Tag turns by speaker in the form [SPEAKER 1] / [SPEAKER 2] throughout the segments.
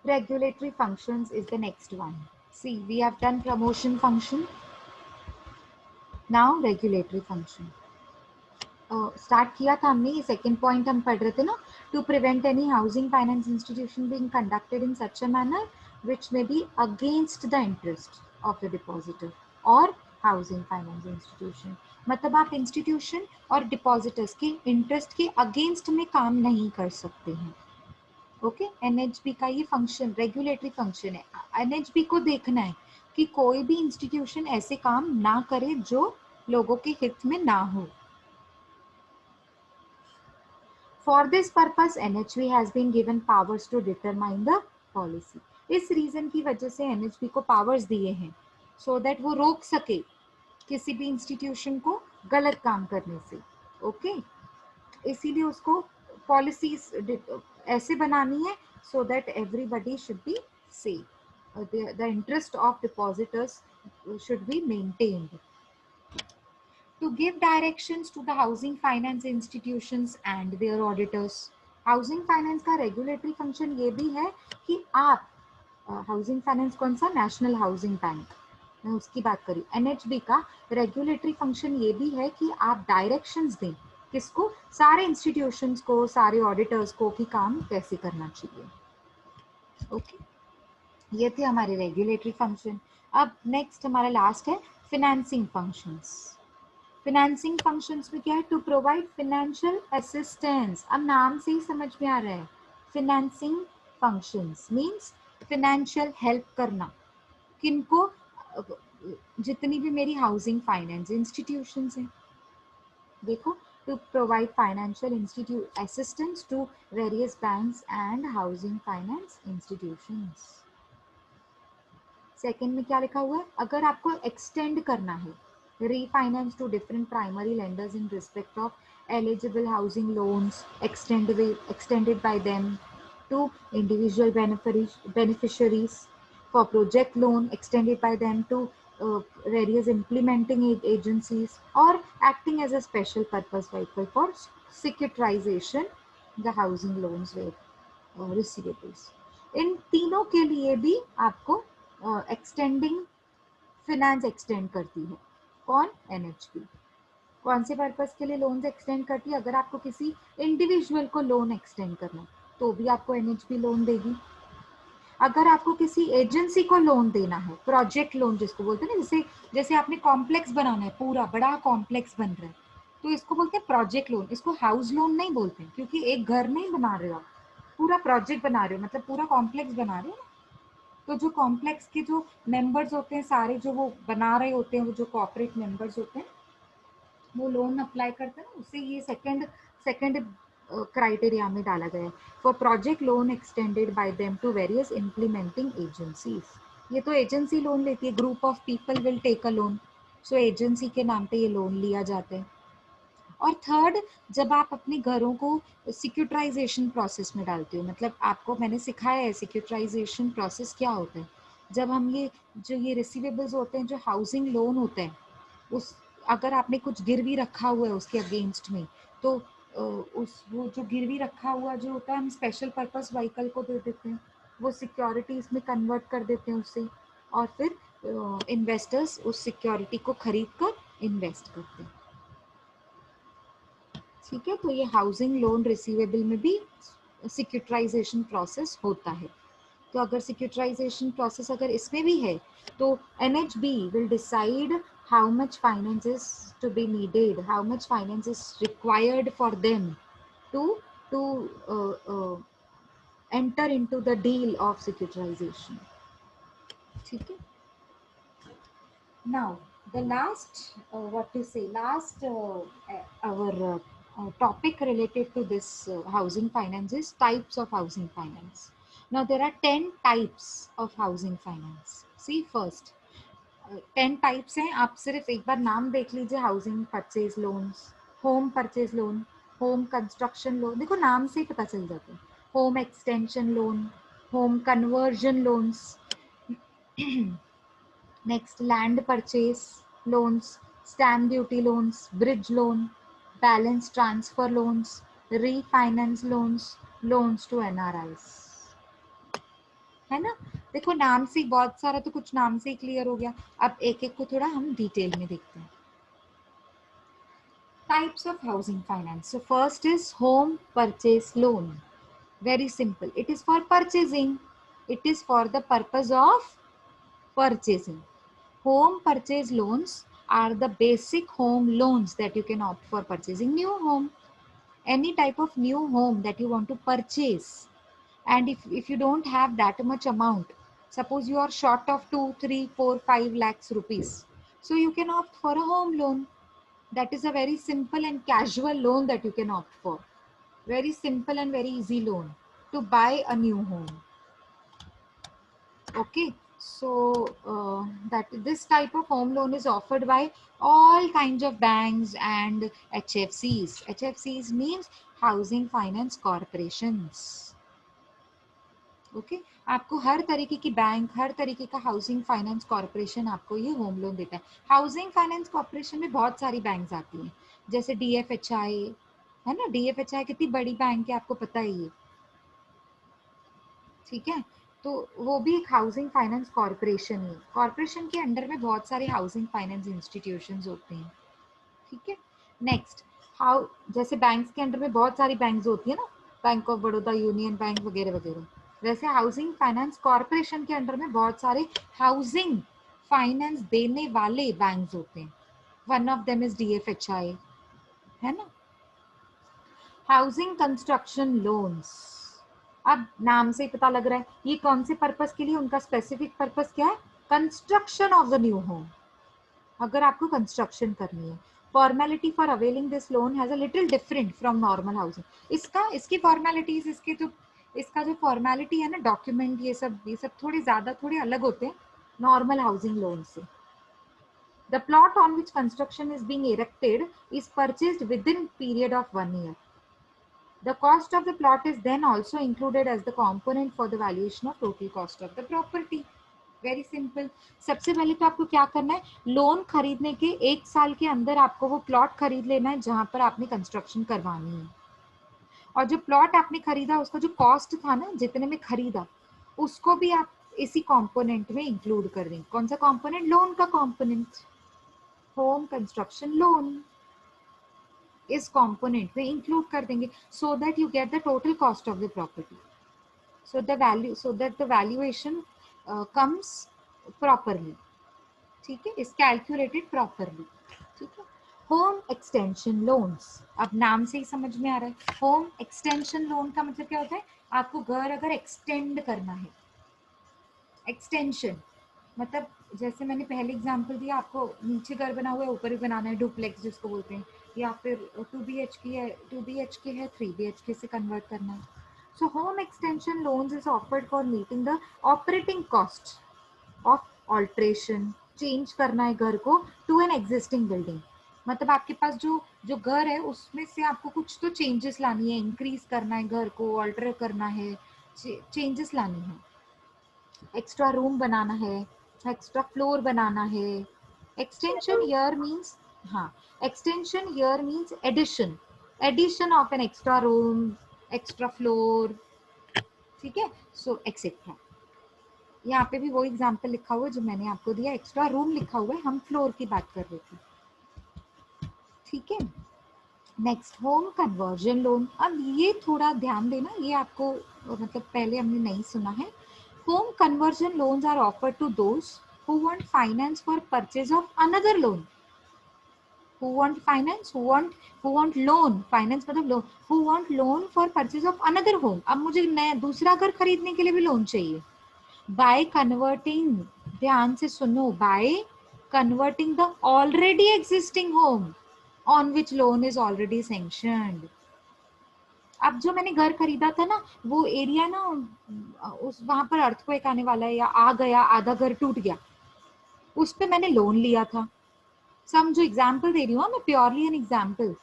[SPEAKER 1] Regulatory functions is the next one. See, we have done promotion function. Now regulatory function. Start किया था हमने, ये second point हम पढ़ रहे थे ना, to prevent any housing finance institution being conducted in such a manner which may be against the interest of the depositor और हाउसिंग फाइनेंस इंस्टीट्यूशन. मतलब आप इंस्टीट्यूशन और डिपॉजिटर्स के इंटरेस्ट के अगेंस्ट में काम नहीं कर सकते हैं. ओके, एनएचबी का ये फंक्शन रेगुलेटरी फंक्शन है. एनएचबी को देखना है कि कोई भी इंस्टीट्यूशन ऐसे काम ना करे जो लोगों के हित में ना हो. For this purpose, NHB has been given powers to determine the policy. इस रीजन की वजह से NHB को पावर्स दिए हैं so that वो रोक सके किसी भी इंस्टीट्यूशन को गलत काम करने से. ओके, इसीलिए उसको पॉलिसीज ऐसे बनानी है so that everybody should be safe. The interest of depositors should be maintained. To give directions to the housing finance institutions and their auditors. Housing finance का रेगुलेटरी फंक्शन ये भी है कि आप हाउसिंग फाइनेंस कौन सा, नेशनल हाउसिंग बैंक, मैं उसकी बात करी. एनएचबी का रेगुलेटरी फंक्शन ये भी है कि आप डायरेक्शंस दें किसको, सारे इंस्टीट्यूशंस को, सारे ऑडिटर्स को कि काम कैसे करना चाहिए. ओके, ये थे हमारे रेगुलेटरी फंक्शन. अब नेक्स्ट हमारा लास्ट है फिनेंसिंग फंक्शंस. फिनेंसिंग फंक्शंस में क्या है, टू प्रोवाइड फिनेंशियल असिस्टेंस. अब नाम से ही समझ में आ रहा है, financing functions means financial help करना. किनको, जितनी भी मेरी हाउसिंग फाइनेंस इंस्टीट्यूशंस हैं. देखो, to provide financial institute assistance to various banks and housing finance institutions. Second में क्या लिखा हुआ है, अगर आपको एक्सटेंड करना है, refinance to different primary lenders in respect of eligible housing loans extended by them to individual beneficiaries, for project loan extended by them to various implementing agencies, or acting as a special purpose vehicle for securitization the housing loans with receivables. इन तीनों के लिए भी आपको extending finance extend करती है. कौन, NHB. कौन से पर्पस के लिए लोन्स एक्सटेंड करती है, अगर आपको किसी इंडिविजुअल को लोन एक्सटेंड करना तो भी आपको एनएचबी लोन देगी. अगर आपको किसी एजेंसी को लोन देना है, प्रोजेक्ट लोन जिसको बोलते हैं ना, जैसे आपने कॉम्प्लेक्स बनाना है, पूरा बड़ा कॉम्प्लेक्स बन रहा है, तो इसको बोलते हैं प्रोजेक्ट लोन. इसको हाउस लोन नहीं बोलते हैं, क्योंकि एक घर नहीं बना रहे हो, पूरा प्रोजेक्ट बना रहे हो, मतलब पूरा कॉम्प्लेक्स बना रहे हो. तो जो कॉम्प्लेक्स के जो मेंबर्स होते हैं सारे, जो वो बना रहे होते हैं, वो जो कॉर्पोरेट मेंबर्स होते हैं, वो लोन अप्लाई करते हैं, उससे ये सेकंड क्राइटेरिया में डाला गया है. For project loan extended by them to various implementing agencies. ये तो एजेंसी लोन लेती है, group of people will take a loan, so agency के नाम पे ये लोन लिया जाता है. और थर्ड, जब आप अपने घरों को सिक्योरिटाइजेशन प्रोसेस में डालते हो, मतलब आपको मैंने सिखाया है सिक्योरिटाइजेशन प्रोसेस क्या होता है. जब हम ये रिसीवेबल्स होते हैं, जो हाउसिंग लोन होते हैं, उस अगर आपने कुछ गिरवी रखा हुआ है उसके अगेंस्ट में, तो वो जो गिरवी रखा हुआ जो होता है, हम स्पेशल पर्पस व्हीकल को दे देते हैं, वो सिक्योरिटीज में कन्वर्ट कर देते हैं उससे, और फिर इन्वेस्टर्स उस सिक्योरिटी को खरीद कर इन्वेस्ट करते हैं. ठीक है, तो ये हाउसिंग लोन रिसीवेबल में भी सिक्योरिटाइजेशन प्रोसेस होता है. तो अगर सिक्योरिटाइजेशन प्रोसेस अगर इसमें भी है, तो NHB will decide how much finance is to be needed, how much finance is required for them to enter into the deal of securitization. ठीक है. Now, the last, what to say, last our topic related to this housing finance is types of housing finance. Now, there are 10 types of housing finance. See, first, 10 types हैं. आप सिर्फ एक बार नाम देख लीजिए, housing purchase loans, home purchase loan, home construction loan, देखो नाम से ही पता चल जाता है. Home extension loan, home conversion loans, next land purchase loans, stamp duty loans, bridge loan, balance transfer loans, refinance loans, loans to NRIs. है ना। देखो नाम से बहुत सारा तो कुछ नाम से ही क्लियर हो गया। अब एक एक को थोड़ा हम डिटेल में देखते हैं। Types of housing finance. So first is home purchase loan. Very simple, it is for purchasing, it is for the purpose of purchasing. Home purchase loans are the basic home loans that you can opt for purchasing new home. Any type of new home that you want to purchase. And if you don't have that much amount, suppose you are short of 2, 3, 4, 5 lakhs rupees. So you can opt for a home loan. That is a very simple and casual loan that you can opt for. Very simple and very easy loan to buy a new home. Okay, so that this type of home loan is offered by all kinds of banks and HFCs. HFCs means housing finance corporations. Okay आपको हर तरीके की bank, हर तरीके का housing finance corporation आपको ये home loan देता है। Housing finance corporation में बहुत सारी बैंक्स आती हैं, जैसे DFHI है ना। DFHI कितनी बड़ी बैंक है, आपको पता ही है, ठीक है। तो वो भी एक हाउसिंग फाइनेंस कॉर्पोरेशन है। कॉर्पोरेशन के अंडर में बहुत सारे हाउसिंग फाइनेंस इंस्टीट्यूशंस होते हैं, ठीक है। नेक्स्ट, हाउ जैसे बैंक्स के अंडर में बहुत सारी बैंक्स होती है ना, bank of Baroda, union bank वगैरह वगैरह, वैसे हाउसिंग फाइनेंस कॉर्पोरेशन के अंडर में बहुत सारे हाउसिंग फाइनेंस देने वाले बैंक्स होते हैं। One of them is DFHI, है ना। हाउसिंग कंस्ट्रक्शन लोन्स, अब नाम से ही पता लग रहा है ये कौन से पर्पस के लिए, उनका स्पेसिफिक पर्पस क्या है, construction of the new home. अगर आपको कंस्ट्रक्शन करनी है, formality for availing this loan has a little different from normal housing. इसकी फॉर्मेलिटीज, इसका जो फॉर्मेलिटी है ना, डॉक्यूमेंट, ये सब थोड़े अलग होते हैं नॉर्मल हाउसिंग लोन से। The plot on which construction is being erected is purchased within period of 1 year. The cost of the plot is then also included as the component for the valuation of total cost of the property. Very simple. सबसे पहले तो आपको क्या करना है, loan खरीदने के 1 साल के अंदर आपको वो प्लॉट खरीद लेना है जहां पर आपने कंस्ट्रक्शन करवानी है। और जो प्लॉट आपने खरीदा उसका जो कॉस्ट था ना, जितने में खरीदा, उसको भी आप इसी कंपोनेंट में इंक्लूड कर देंगे। कौन सा कंपोनेंट, लोन का कंपोनेंट, होम कंस्ट्रक्शन लोन, इस कंपोनेंट में इंक्लूड कर देंगे, so that you get the total cost of the property, so that the valuation comes properly, ठीक है, is calculated properly, ठीक है। होम एक्सटेंशन लोन्स, अब नाम से ही समझ में आ रहा है, होम एक्सटेंशन लोन का मतलब क्या होता है, आपको घर अगर एक्सटेंड करना है, एक्सटेंशन मतलब जैसे मैंने पहले एग्जांपल दिया, आपको नीचे घर बना हुआ है, ऊपर भी बनाना है, डुप्लेक्स जिसको बोलते हैं, या फिर 2 BHK है, 2 BHK है, 3 BHK से कन्वर्ट करना है। So home extension loans is offered for meeting the operating cost of alteration, change करना है घर को टू एन एग्जिस्टिंग बिल्डिंग। मतलब आपके पास जो जो घर है उसमें से आपको कुछ तो चेंजेस लानी है, इंक्रीज करना है घर को, ऑल्टर करना है, चेंजेस लानी है, एक्स्ट्रा रूम बनाना है, एक्स्ट्रा फ्लोर बनाना है। एक्सटेंशन हियर मींस, हाँ, extension here means addition, addition of an extra room, extra floor, ठीक है। सो एक्सेट्रा, यहाँ पे भी वो एग्जाम्पल लिखा हुआ है जो मैंने आपको दिया, एक्स्ट्रा रूम लिखा हुआ है, हम फ्लोर की बात कर रहे थे, ठीक है। Next, home conversion loan. अब ये थोड़ा ध्यान देना, ये आपको मतलब पहले हमने नहीं सुना है। Home conversion loans are offered to those who want finance for purchase of another loan, who want finance, who want loan, finance मतलब loan, who want loan for purchase of another home। अब मुझे नया दूसरा घर खरीदने के लिए भी लोन चाहिए। by converting, ध्यान से सुनो, by converting the already existing home on which loan is already sanctioned। अब जो मैंने घर खरीदा था ना, वो एरिया ना, उस वहां पर अर्थक्वेक आने वाला है या आ गया, आधा घर टूट गया, उस पे मैंने लोन लिया था। समझो, एग्जाम्पल दे रही हूँ मैं, प्योरली एन एग्जाम्पल।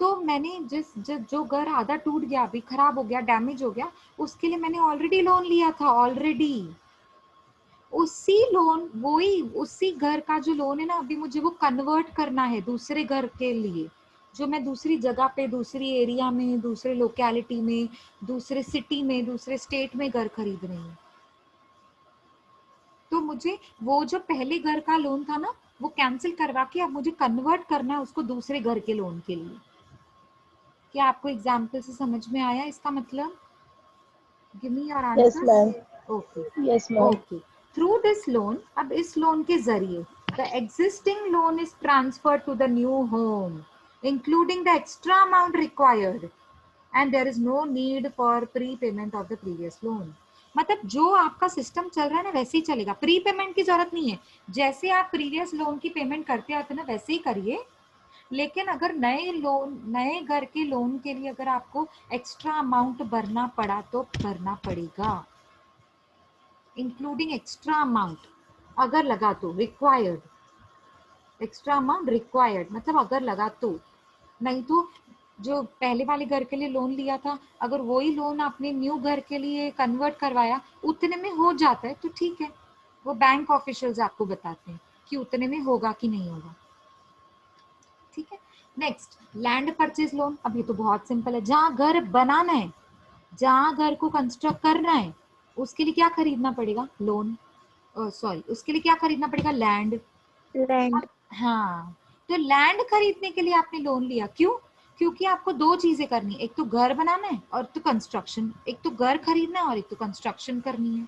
[SPEAKER 1] तो मैंने जो घर आधा टूट गया, अभी खराब हो गया, डैमेज हो गया, उसके लिए मैंने ऑलरेडी लोन लिया था, ऑलरेडी उसी लोन, वही उसी घर का जो लोन है ना, अभी मुझे वो कन्वर्ट करना है दूसरे घर के लिए, जो मैं दूसरी जगह पे, दूसरी एरिया में, दूसरे लोकेलिटी में, दूसरे सिटी में, दूसरे स्टेट में घर खरीद रही हूँ। तो मुझे वो जो पहले घर का लोन था ना, वो कैंसिल करवा के अब मुझे कन्वर्ट करना है उसको दूसरे घर के लोन के लिए। क्या आपको एग्जाम्पल से समझ में आया इसका मतलब? Give me your
[SPEAKER 2] Yes,
[SPEAKER 1] answers.
[SPEAKER 2] ma'am.
[SPEAKER 1] Okay
[SPEAKER 2] Yes, ma'am.
[SPEAKER 1] Okay. Through this loan, अब इस लोन के जरिए the existing loan is transfer to the new home including the extra amount required and there is no need for prepayment of the previous loan. मतलब जो आपका system चल रहा है ना वैसे ही चलेगा, प्री पेमेंट की जरूरत नहीं है। जैसे आप प्रीवियस लोन की पेमेंट करते आते ना वैसे ही करिए, लेकिन अगर नए घर के लोन के लिए अगर आपको एक्स्ट्रा अमाउंट भरना पड़ा तो भरना पड़ेगा, इंक्लूडिंग एक्स्ट्रा अमाउंट अगर लगा तो, रिक्वायर्ड, एक्स्ट्रा अमाउंट रिक्वायर्ड मतलब अगर लगा तो। नहीं तो जो पहले वाले घर के लिए लोन लिया था, अगर वही लोन आपने न्यू घर के लिए कन्वर्ट करवाया, उतने में हो जाता है तो ठीक है, वो बैंक ऑफिशियल्स आपको बताते हैं कि उतने में होगा कि नहीं होगा। ठीक है। Next, land purchase loan. अब ये तो बहुत सिंपल है, जहां घर बनाना है, जहां घर को कंस्ट्रक्ट करना है, उसके लिए क्या खरीदना पड़ेगा? लोन। सॉरी, उसके लिए क्या खरीदना पड़ेगा? लैंड।
[SPEAKER 3] लैंड।
[SPEAKER 1] हाँ, तो लैंड खरीदने के लिए आपने लोन लिया, क्यों? क्योंकि आपको दो चीजें करनी है, एक तो घर बनाना है और तो कंस्ट्रक्शन, एक तो घर खरीदना है और एक तो कंस्ट्रक्शन करनी है।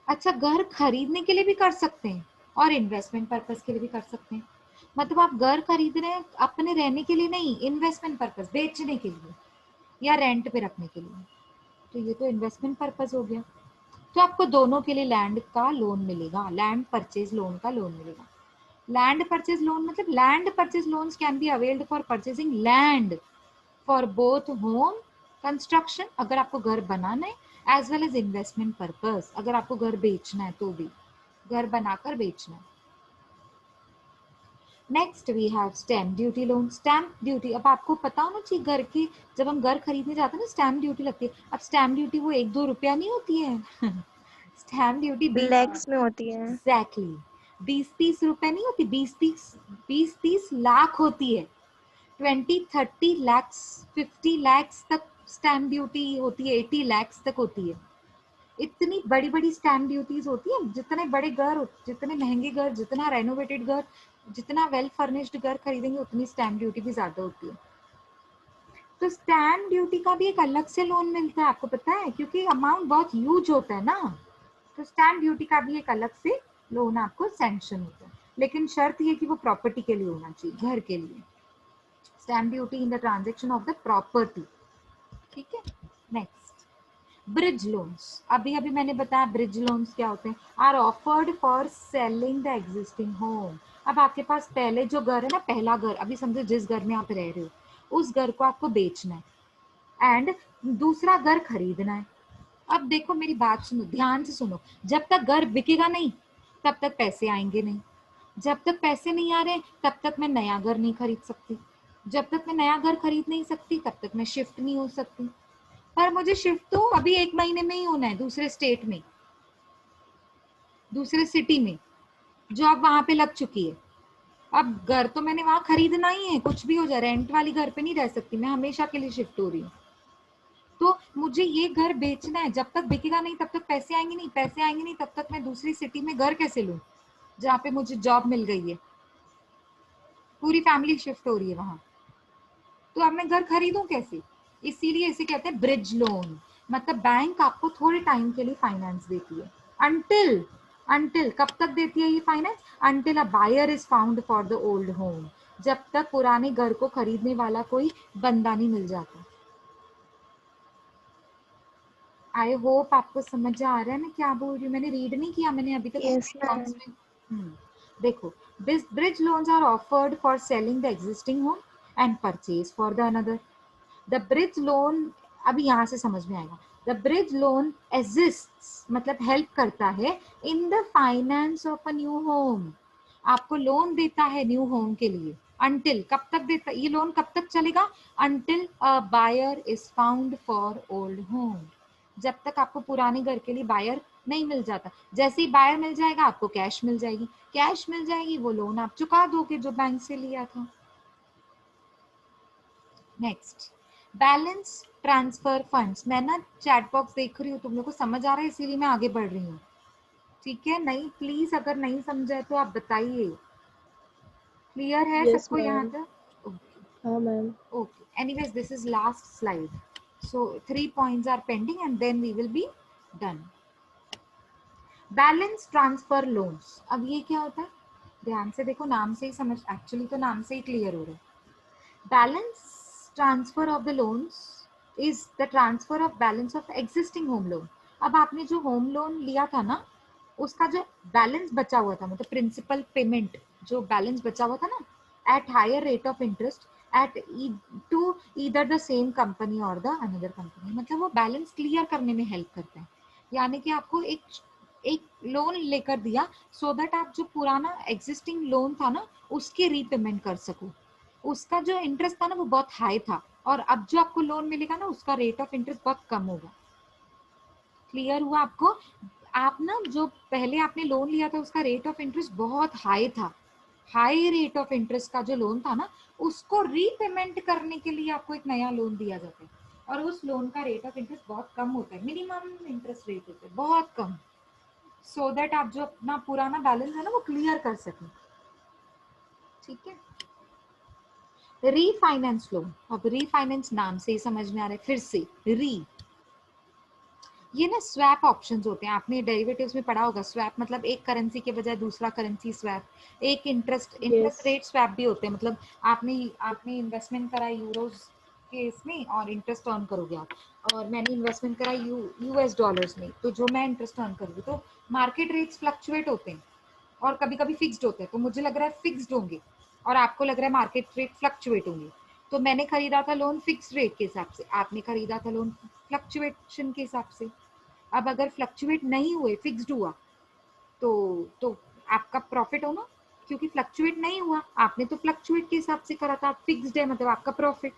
[SPEAKER 1] अच्छा, घर खरीदने के लिए भी कर सकते हैं और इन्वेस्टमेंट पर्पस के लिए भी कर सकते हैं। मतलब आप घर खरीद रहे हैं अपने रहने के लिए नहीं, इन्वेस्टमेंट पर्पस, बेचने के लिए या रेंट पे रखने के लिए, तो ये तो इन्वेस्टमेंट पर्पस हो गया। तो आपको दोनों के लिए लैंड का लोन मिलेगा, लैंड परचेज लोन का लोन मिलेगा। लैंड परचेज लोन मतलब land purchase loans can be availed for purchasing land for both home construction, अगर आपको घर बनाना है, as well as investment purpose, अगर आपको घर बेचना है तो भी, घर बनाकर बेचना है। Next we have stamp duty loan. Stamp duty, अब आपको पता होना चाहिए, घर की जब हम घर खरीदने जाते हैं ना स्टैम्प ड्यूटी लगती है। अब स्टैम्प ड्यूटी वो 1-2 रुपया नहीं होती है स्टैम्प ड्यूटी 20,
[SPEAKER 3] लैक्स में होती है।
[SPEAKER 1] एग्जैक्टली 20-30 रुपए नहीं होती, 20-30 लाख होती है। 20-30 लैक्स, 50 लैक्स तक स्टैम्प ड्यूटी होती है, 80 लैक्स तक होती है। इतनी बड़ी बड़ी स्टैम्प ड्यूटीज होती है। जितने बड़े घर, जितने महंगे घर, जितना रेनोवेटेड घर, जितना वेल फर्निश्ड घर खरीदेंगे उतनी स्टैम्प ड्यूटी भी ज्यादा होती है। तो स्टैम्प ड्यूटी का भी एक अलग से लोन मिलता है, आपको पता है, क्योंकि अमाउंट बहुत ह्यूज होता है ना। तो स्टैम्प ड्यूटी का भी एक अलग से लोन आपको सैंक्शन होता है, लेकिन शर्त ये कि वो प्रॉपर्टी के लिए होना चाहिए, घर के लिए। Stamp duty in the transaction of the property. ठीक है। Next, bridge loans. अभी अभी मैंने बताया ब्रिज लोन्स क्या होते हैं। Are offered for selling the existing home. अब आपके पास पहले जो घर है ना, पहला घर, अभी समझो जिस घर में आप रह रहे हो उस घर को आपको बेचना है एंड दूसरा घर खरीदना है। अब देखो मेरी बात सुनो, ध्यान से सुनो, जब तक घर बिकेगा नहीं तब तक पैसे आएंगे नहीं, जब तक पैसे नहीं आ रहे तब तक मैं नया घर नहीं खरीद सकती, जब तक मैं नया घर खरीद नहीं सकती तब तक मैं शिफ्ट नहीं हो सकती। पर मुझे शिफ्ट तो अभी 1 महीने में ही होना है, दूसरे स्टेट में, दूसरे सिटी में, जॉब वहां पे लग चुकी है। अब घर तो मैंने वहां खरीदना ही है, कुछ भी हो जाए, रेंट वाली घर पे नहीं रह सकती मैं, हमेशा के लिए शिफ्ट हो रही हूँ। तो मुझे ये घर बेचना है, जब तक बिकेगा नहीं तब तक पैसे आएंगे नहीं, पैसे आएंगे नहीं तब तक मैं दूसरी सिटी में घर कैसे लूं जहाँ पे मुझे जॉब मिल गई है, पूरी फैमिली शिफ्ट हो रही है वहां, तो अब मैं घर खरीदूं कैसे? इसीलिए इसे कहते हैं ब्रिज लोन। मतलब बैंक आपको थोड़े टाइम के लिए फाइनेंस देती है, अंटिल, अंटिल कब तक देती है ये finance? Until a buyer is found for the old home, जब तक पुराने घर को खरीदने वाला कोई बंदा नहीं मिल जाता। आई होप आपको समझ आ रहा है मैं क्या बोल रही हूँ। मैंने रीड नहीं किया, मैंने अभी तक
[SPEAKER 3] यस मैम।
[SPEAKER 1] देखो, bridge loans are offered for selling the existing home and purchase for the another. The bridge loan, अभी यहाँ से समझ में आएगा। The bridge loan assists मतलब हेल्प करता है in the finance of a new home, आपको लोन देता है न्यू होम के लिए। Until कब तक देता ये लोन, कब तक चलेगा? Until a buyer is found for old home, जब तक आपको पुराने घर के लिए बायर नहीं मिल जाता। जैसे ही बायर मिल जाएगा आपको कैश मिल जाएगी, कैश मिल जाएगी वो लोन आप चुका दोगे जो बैंक से लिया था। Next, balance transfer funds. मैं ना चैट बॉक्स देख रही हूँ, तुम लोग को समझ आ रहा है इसीलिए मैं आगे बढ़ रही हूँ। ठीक है, नहीं प्लीज अगर नहीं समझे तो आप बताइए। क्लियर है
[SPEAKER 2] Yes,
[SPEAKER 1] सबको यहाँ
[SPEAKER 2] ma'am.
[SPEAKER 1] तक? ओके
[SPEAKER 2] हाँ ma'am.
[SPEAKER 1] Okay, anyways this is last slide, so 3 points are pending and then we will be done. Balance transfer loans, अब ये क्या होता है, ध्यान से देखो, नाम से ही समझ, एक्चुअली तो नाम से ही क्लियर हो रहा है। Balance transfer of the loans is the transfer of balance of existing home loan. अब आपने जो होम लोन लिया था ना, उसका जो बैलेंस बचा हुआ था, मतलब प्रिंसिपल पेमेंट जो बैलेंस बचा हुआ था ना, at higher rate of interest at to either the same company और द अनदर कंपनी, मतलब वो बैलेंस क्लियर करने में हेल्प करते हैं। यानी कि आपको एक लोन लेकर दिया सो दैट आप जो पुराना एग्जिस्टिंग लोन था ना उसके रीपेमेंट कर सको। उसका जो इंटरेस्ट था ना वो बहुत हाई था, और अब जो आपको लोन मिलेगा ना उसका रेट ऑफ इंटरेस्ट बहुत कम होगा। क्लियर हुआ आपको? आप ना जो पहले आपने लोन लिया था उसका रेट ऑफ इंटरेस्ट बहुत हाई था, हाई रेट ऑफ इंटरेस्ट का जो लोन था ना उसको रीपेमेंट करने के लिए आपको एक नया लोन दिया जाता है, और उस लोन का रेट ऑफ इंटरेस्ट बहुत कम होता है, मिनिमम इंटरेस्ट रेट होता है बहुत कम, सो दैट आप जो अपना पुराना बैलेंस है ना वो क्लियर कर सकें। ठीक है, रीफाइनेंस लोन, अब रीफाइनेंस नाम से ही समझ में आ रहा है, फिर से री, ये ना स्वैप ऑप्शंस होते हैं, आपने डेरिवेटिव्स में पढ़ा होगा, स्वैप मतलब एक करेंसी के बजाय दूसरा करेंसी स्वैप, एक इंटरेस्ट
[SPEAKER 2] Yes.
[SPEAKER 1] रेट स्वैप भी होते हैं, मतलब आपने आपने इन्वेस्टमेंट करा यूरोस के इसमें और इंटरेस्ट अर्न करोगे आप, और मैंने इन्वेस्टमेंट करा यूएस डॉलर्स में, तो जो मैं इंटरेस्ट अर्न करूँगी, तो मार्केट रेट्स फ्लक्चुएट होते हैं और कभी कभी फिक्स्ड होते हैं, तो मुझे लग रहा है फिक्स्ड होंगे और आपको लग रहा है मार्केट रेट फ्लक्चुएट होंगे, तो मैंने खरीदा था लोन फिक्स्ड रेट के हिसाब से, आपने खरीदा था लोन फ्लक्चुएशन के हिसाब से। अब अगर फ्लक्चुएट नहीं हुए, फिक्स्ड हुआ, तो आपका प्रॉफिट हो ना, क्योंकि फ्लक्चुएट नहीं हुआ, आपने तो फ्लक्चुएट के हिसाब से करा था, फिक्स्ड है मतलब आपका प्रॉफिट।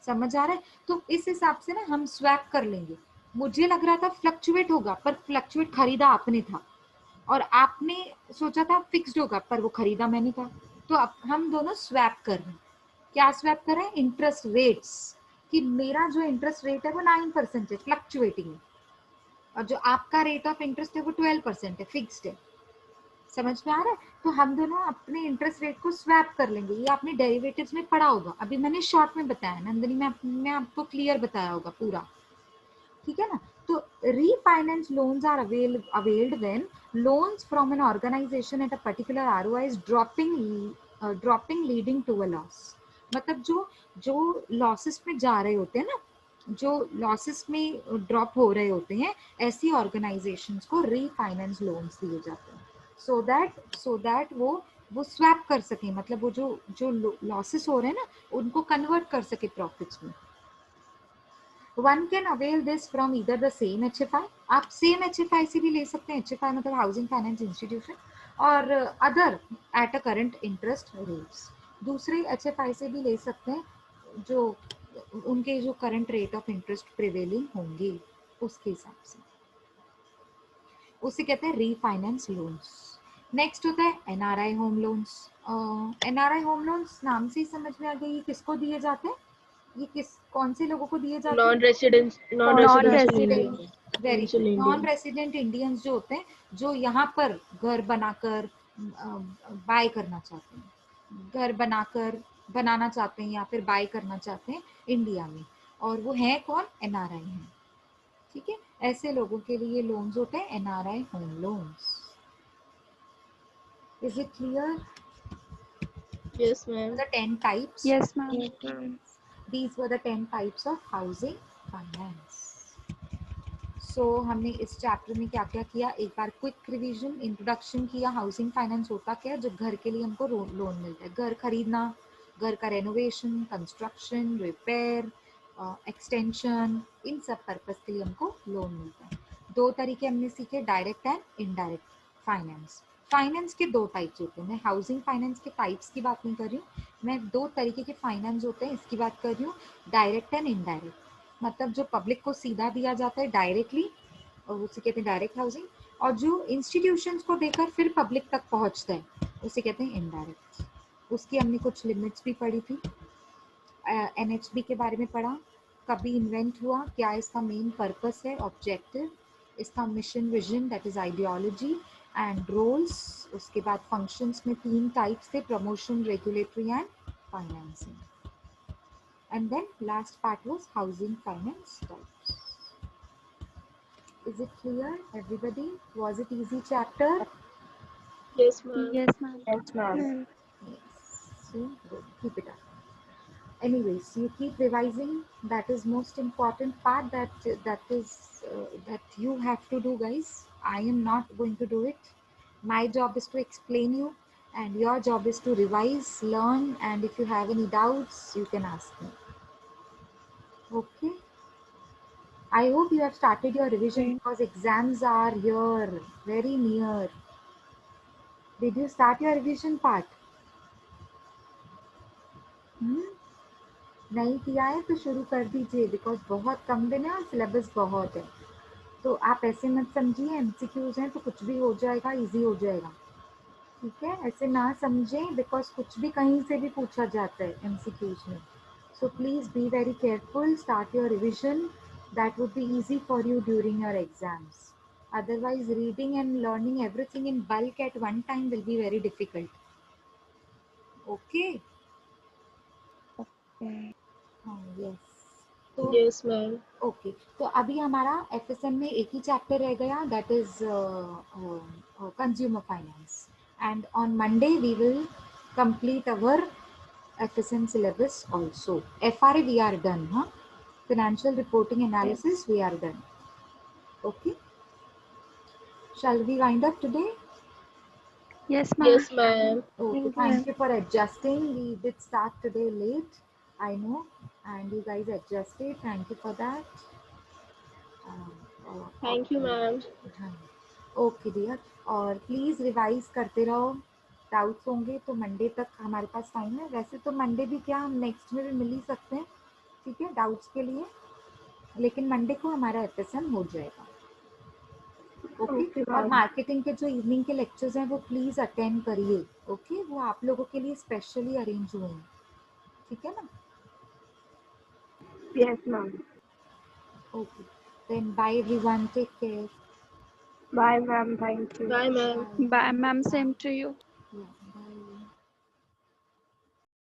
[SPEAKER 1] समझ आ रहा है? तो इस हिसाब से ना हम स्वैप कर लेंगे। मुझे लग रहा था फ्लक्चुएट होगा, पर फ्लक्चुएट खरीदा आपने था, और आपने सोचा था फिक्स्ड होगा, पर वो खरीदा मैंने था, तो अब हम दोनों स्वैप कर रहे हैं। क्या स्वैप कर रहे हैं? इंटरेस्ट रेट्स, कि मेरा जो इंटरेस्ट रेट है वो 9% है, फ्लक्चुएटिंग है, और जो आपका रेट ऑफ इंटरेस्ट है वो 12% है, फिक्स्ड है। समझ में आ रहा है? तो हम दोनों अपने इंटरेस्ट रेट को स्वैप कर लेंगे, ये आपने डेरिवेटिव्स में पढ़ा होगा, अभी मैंने शॉर्ट में बताया, नंदनी में आपको क्लियर बताया होगा पूरा। ठीक है ना? तो refinance loans are availed when loans from an organization at a particular ROI is dropping leading to a loss। मतलब जो लॉसेस में जा रहे होते हैं ना, जो लॉसेस में ड्रॉप हो रहे होते हैं, ऐसी ऑर्गेनाइजेशंस को रीफाइनेंस लोन्स दिए जाते हैं, सो दैट वो स्वैप कर सके, मतलब वो जो लॉसेस हो रहे हैं ना उनको कन्वर्ट कर सके प्रॉफिट्स में। One can avail this from either the same HFI, आप सेम HFI से भी ले सकते हैं, HFI मतलब हाउसिंग फाइनेंस इंस्टीट्यूशन, और other at a current interest rates, दूसरे HFI से भी ले सकते हैं जो उनके जो current rate of interest prevailing होंगे उसके हिसाब से, उसे कहते हैं रीफाइनेंस लोन्स। नेक्स्ट होता है NRI home loans. NRI home loans नाम से ही समझ में आ गया, ये किसको दिए जाते हैं, ये कौन से लोगों को दिए जाते हैं?
[SPEAKER 3] Non
[SPEAKER 2] Non-residential
[SPEAKER 3] resident.
[SPEAKER 2] Indian.
[SPEAKER 1] Very good,
[SPEAKER 2] Residential
[SPEAKER 1] non
[SPEAKER 2] Indian.
[SPEAKER 1] Resident Indians जो होते हैं, जो यहाँ पर घर बनाकर बाय करना चाहते हैं, घर बनाना चाहते हैं या फिर बाय करना चाहते हैं इंडिया में, और वो है कौन? एनआरआई हैं। ठीक है, ऐसे लोगों के लिए लोन्स होते हैं NRI home loans. Is it clear?
[SPEAKER 2] Yes, ma'am.
[SPEAKER 1] The 10 types,
[SPEAKER 3] yes ma'am.
[SPEAKER 2] Yes, ma'am.
[SPEAKER 1] these were the 10 types of housing finance। सो हमने इस चैप्टर में क्या क्या किया, एक बार क्विक रिवीजन, इंट्रोडक्शन किया, हाउसिंग फाइनेंस होता क्या है, जो घर के लिए हमको लोन मिलता है, घर खरीदना, घर का रेनोवेशन, कंस्ट्रक्शन, रिपेयर, एक्सटेंशन, इन सब पर्पस के लिए हमको लोन मिलता है। दो तरीके हमने सीखे, direct and indirect finance. Finance के दो टाइप्स होते हैं, मैं हाउसिंग फाइनेंस के टाइप्स की बात नहीं कर रही हूँ, मैं दो तरीके के फाइनेंस होते हैं इसकी बात कर रही हूँ, डायरेक्ट एंड इनडायरेक्ट। मतलब जो पब्लिक को सीधा दिया जाता है डायरेक्टली, और उसे कहते हैं डायरेक्ट हाउसिंग, और जो इंस्टीट्यूशंस को देकर फिर पब्लिक तक पहुंचता है उसे कहते हैं इनडायरेक्ट। उसकी हमने कुछ लिमिट्स भी पढ़ी थी, एनएचबी के बारे में पढ़ा, कभी इन्वेंट हुआ, क्या इसका मेन पर्पस है, ऑब्जेक्टिव, इसका mission vision that is ideology and roles, उसके बाद फंक्शंस में 3 टाइप्स थे, promotion, regulatory and financing, and then last part was housing finance types. Is it clear everybody? Was it easy chapter?
[SPEAKER 2] Yes, ma'am.
[SPEAKER 3] Yes, ma'am.
[SPEAKER 4] Yes, ma'am.
[SPEAKER 1] Yes, so good, keep it up. Anyways, you keep revising, that is most important part, that you have to do, guys. I am not going to do it. My job is to explain you, and your job is to revise, learn, and if you have any doubts you can ask me. Okay, I hope you have started your revision
[SPEAKER 3] Okay.
[SPEAKER 1] because exams are here very near. Did you start your revision part? नहीं किया है तो शुरू कर दीजिए, because बहुत कम दिन है और सिलेबस बहुत है। तो आप ऐसे मत समझिए एमसीक्यूज हैं तो कुछ भी हो जाएगा, इजी हो जाएगा, ठीक है? ऐसे ना समझें, बिकॉज कुछ भी कहीं से भी पूछा जाता है एमसीक्यूज में। So please be very careful, start your revision, that would be easy for you during your exams. Otherwise, reading and learning everything in bulk at one time will be very difficult. Okay?
[SPEAKER 3] Okay.
[SPEAKER 1] Yes. तो
[SPEAKER 2] Yes, ma'am.
[SPEAKER 1] Okay, तो अभी हमारा FSM में एक ही chapter रह गया, that is consumer finance, and on Monday we will complete our FSM syllabus also. FRA we are done, हाँ, financial reporting analysis we are done. Okay, shall we wind up today?
[SPEAKER 3] Yes, ma'am.
[SPEAKER 2] Yes, ma'am.
[SPEAKER 1] Okay,
[SPEAKER 3] Thank you, ma'am.
[SPEAKER 1] thank you for adjusting. We did start today late, I know, and you guys adjusted. Thank you for that.
[SPEAKER 2] Thank you, ma'am.
[SPEAKER 1] हाँ, okay dear, और please revise करते रहो, doubts होंगे तो Monday तक हमारे पास time है। वैसे तो मंडे भी क्या, हम नेक्स्ट में भी मिल ही सकते हैं, ठीक है, डाउट्स के लिए, लेकिन मंडे को हमारा एफएसएम हो जाएगा। ओके, और मार्केटिंग के जो इवनिंग के लेक्चर्स हैं वो प्लीज़ अटेंड करिए, ओके, वो आप लोगों के लिए स्पेशली अरेंज हुए हैं, ठीक है ना?
[SPEAKER 4] Yes, ma'am.
[SPEAKER 1] Okay, then bye everyone, take care.
[SPEAKER 4] Bye, ma'am. Thank you.
[SPEAKER 2] Bye, ma'am.
[SPEAKER 3] Bye, ma'am. Same to you.
[SPEAKER 1] Yeah.